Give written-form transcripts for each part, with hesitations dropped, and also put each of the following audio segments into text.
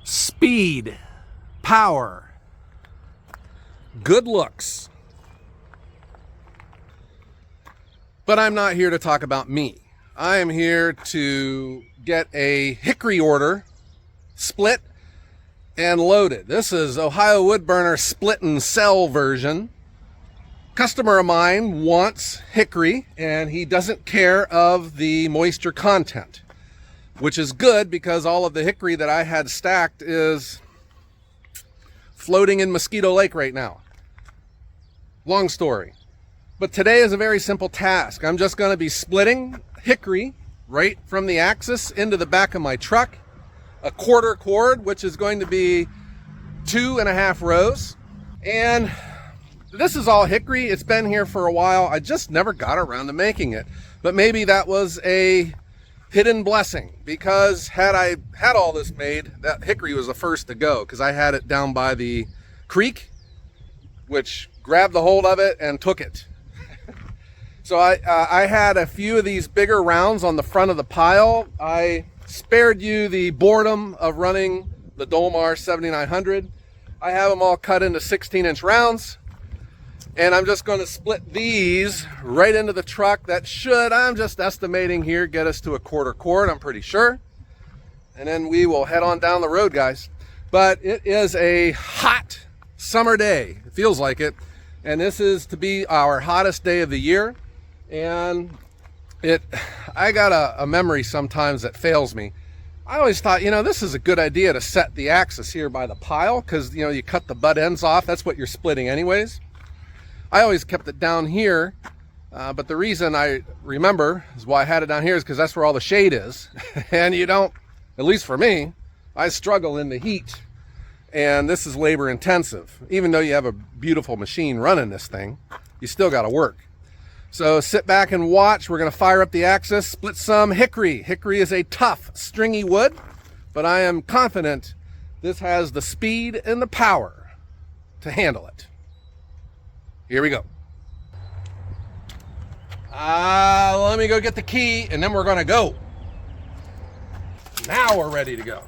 speed, power, good looks. But I'm not here to talk about me. I am here to get a Hickory order split and loaded. This is Ohio Woodburner split and sell version. Customer of mine wants Hickory and he doesn't care of the moisture content, which is good because all of the Hickory that I had stacked is floating in Mosquito Lake right now. Long story. But today is a very simple task. I'm just going to be splitting Hickory right from the axis into the back of my truck. A quarter cord, which is going to be 2.5 rows. And this is all Hickory. It's been here for a while. I just never got around to making it. But maybe that was a hidden blessing, because had I had all this made, that Hickory was the first to go, because I had it down by the creek, which grabbed the hold of it and took it. So I had a few of these bigger rounds on the front of the pile. I spared you the boredom of running the Dolmar 7900. I have them all cut into 16-inch rounds, and I'm just going to split these right into the truck. That should, I'm just estimating here, get us to a quarter cord, I'm pretty sure. And then we will head on down the road, guys. But it is a hot summer day. It feels like it. And this is to be our hottest day of the year. And I got a memory sometimes that fails me. I always thought, this is a good idea to set the axis here by the pile, because, you cut the butt ends off. That's what you're splitting anyways. I always kept it down here, but the reason I remember is why I had it down here is because that's where all the shade is. And you don't, at least for me, I struggle in the heat. And this is labor intensive. Even though you have a beautiful machine running this thing, you still got to work. So sit back and watch. We're going to fire up the axis, split some Hickory. Hickory is a tough, stringy wood, but I am confident this has the speed and the power to handle it. Here we go. Let me go get the key, and then we're going to go. Now we're ready to go.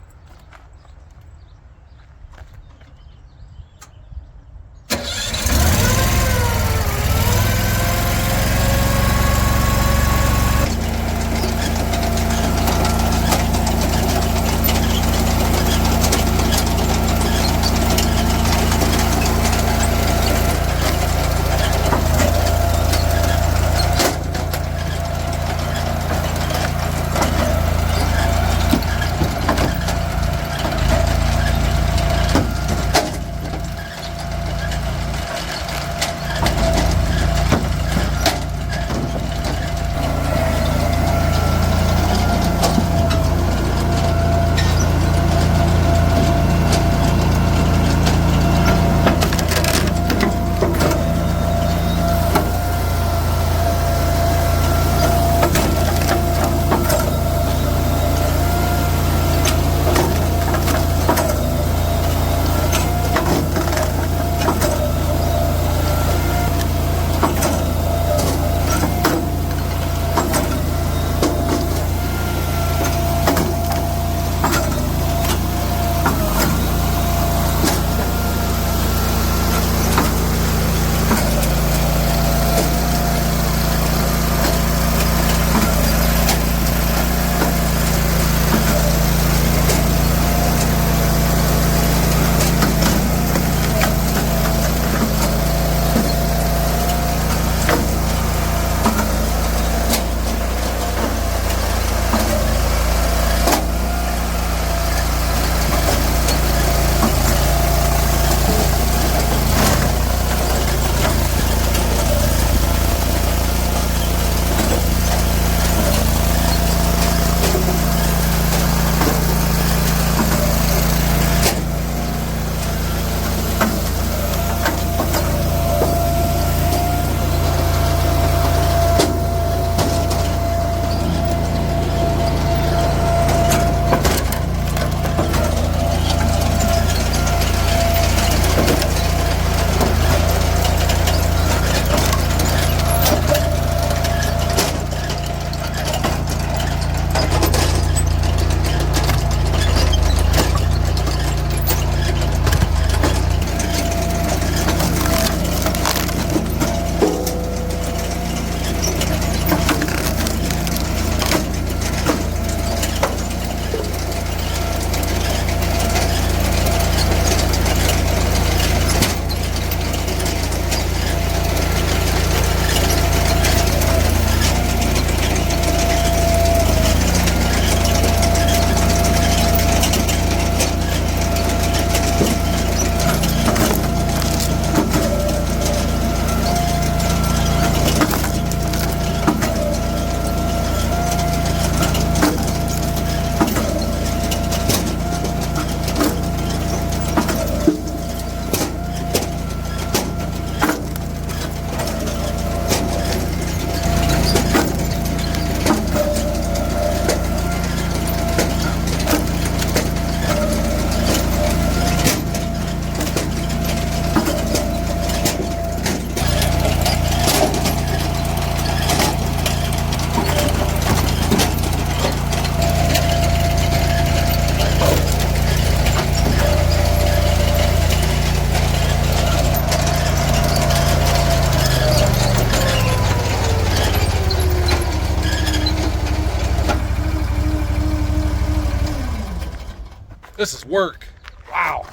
This is work. Wow.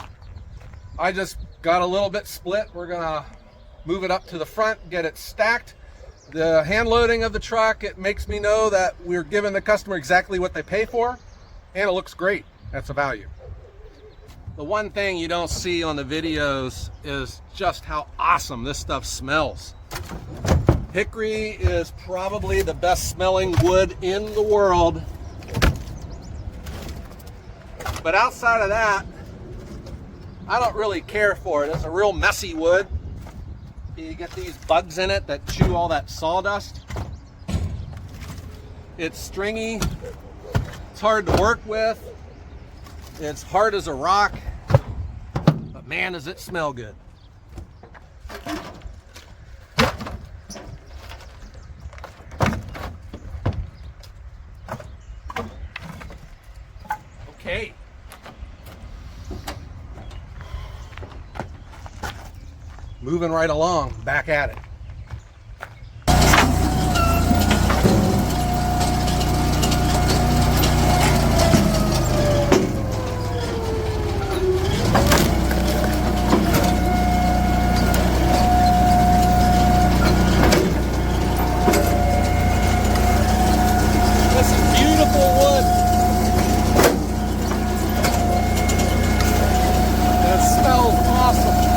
I just got a little bit split. We're gonna move it up to the front, get it stacked. The hand loading of the truck, it makes me know that we're giving the customer exactly what they pay for, and it looks great. That's a value. The one thing you don't see on the videos is just how awesome this stuff smells. Hickory is probably the best smelling wood in the world. But outside of that, I don't really care for it. It's a real messy wood. You get these bugs in it that chew all that sawdust. It's stringy. It's hard to work with. It's hard as a rock. But man, does it smell good. Okay. Moving right along, back at it. This is beautiful wood. It smells awesome.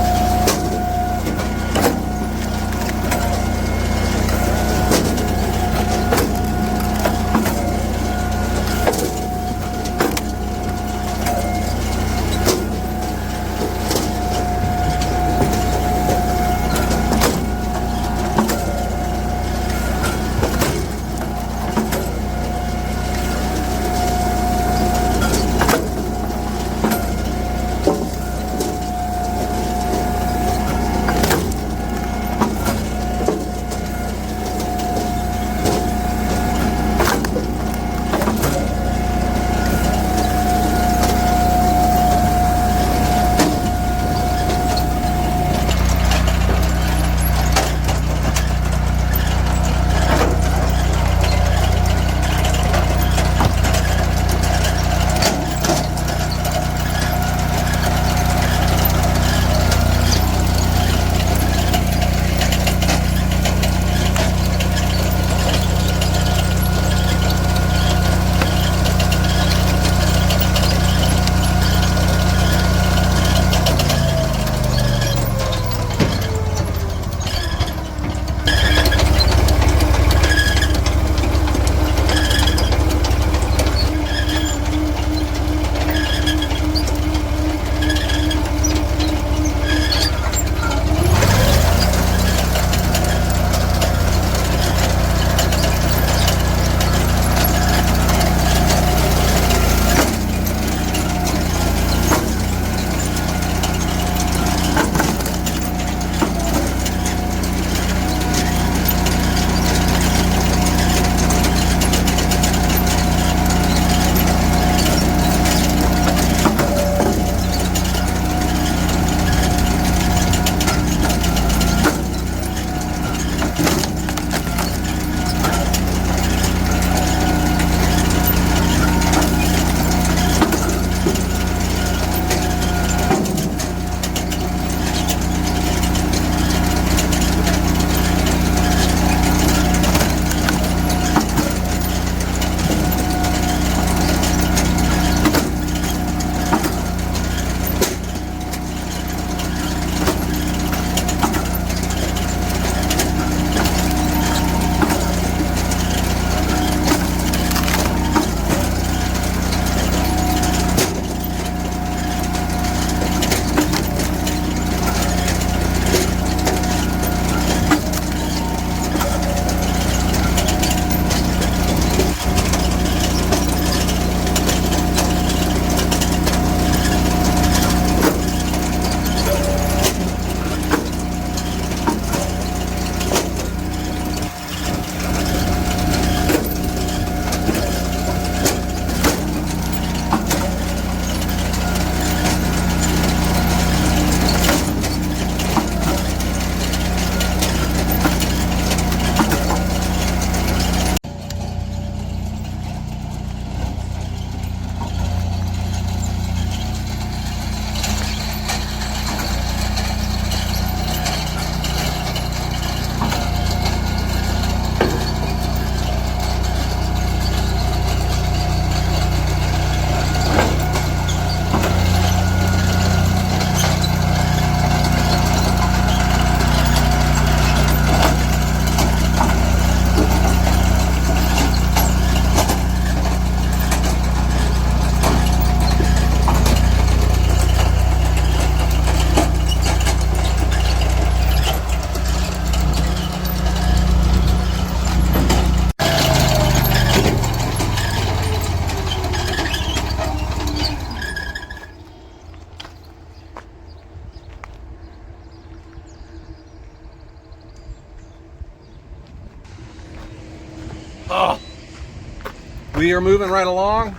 We are moving right along.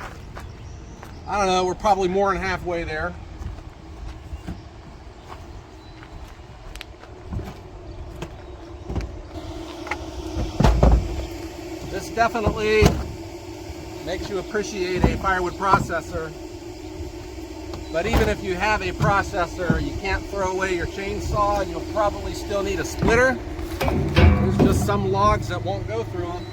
I don't know, we're probably more than halfway there. This definitely makes you appreciate a firewood processor. But even if you have a processor, you can't throw away your chainsaw, and you'll probably still need a splitter. There's just some logs that won't go through them.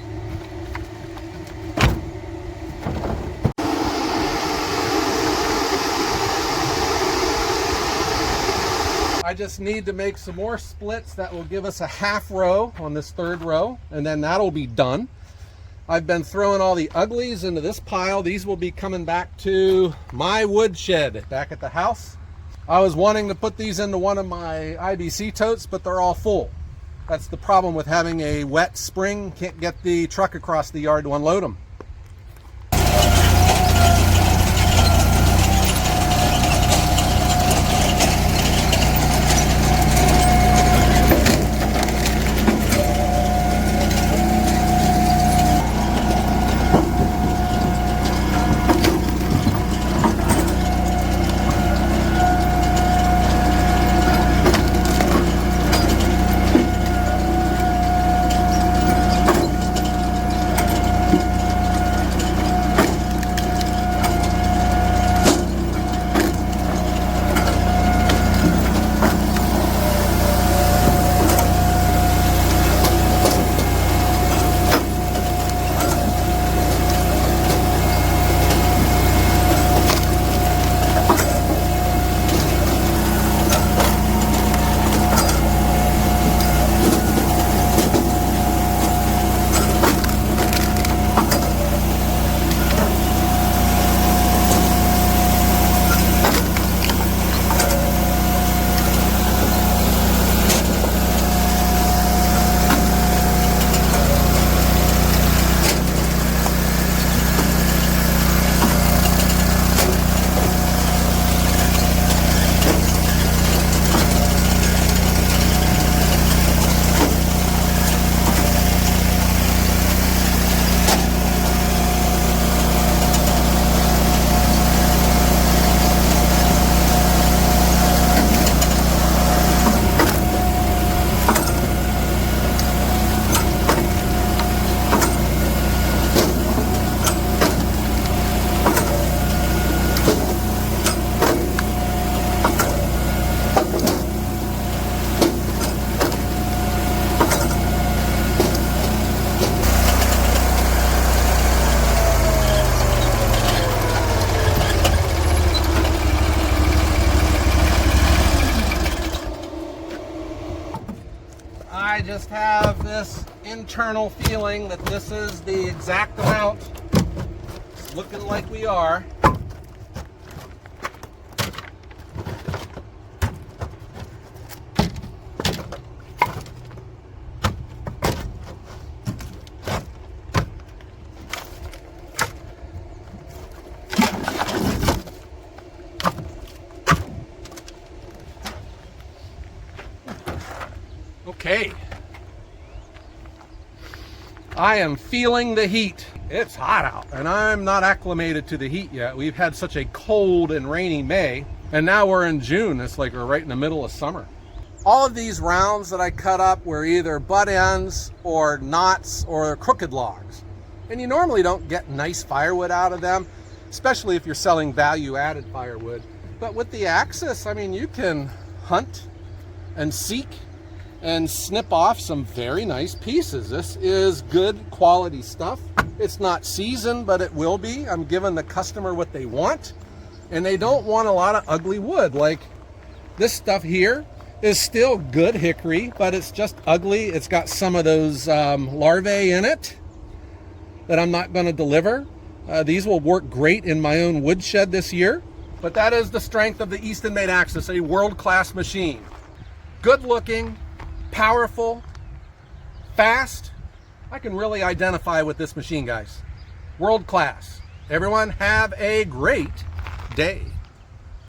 I just need to make some more splits that will give us a half row on this third row, and then that'll be done. I've been throwing all the uglies into this pile. These will be coming back to my woodshed back at the house. I was wanting to put these into one of my IBC totes, but they're all full. That's the problem with having a wet spring. Can't get the truck across the yard to unload them. I just have this internal feeling that this is the exact amount. It's looking like we are. Okay. I am feeling the heat. It's hot out, and I'm not acclimated to the heat yet. We've had such a cold and rainy May, and now we're in June. It's like we're right in the middle of summer. All of these rounds that I cut up were either butt ends or knots or crooked logs. And you normally don't get nice firewood out of them, especially if you're selling value-added firewood. But with the Axis, I mean, you can hunt and seek and snip off some very nice pieces. This is good quality stuff. It's not seasoned, but it will be. I'm giving the customer what they want, and they don't want a lot of ugly wood. Like this stuff here is still good hickory, but it's just ugly. It's got some of those larvae in it that I'm not going to deliver. These will work great in my own woodshed this year. But that is the strength of the Eastonmade Axis, a world-class machine. Good looking, powerful, fast. I can really identify with this machine, guys. World class. Everyone have a great day.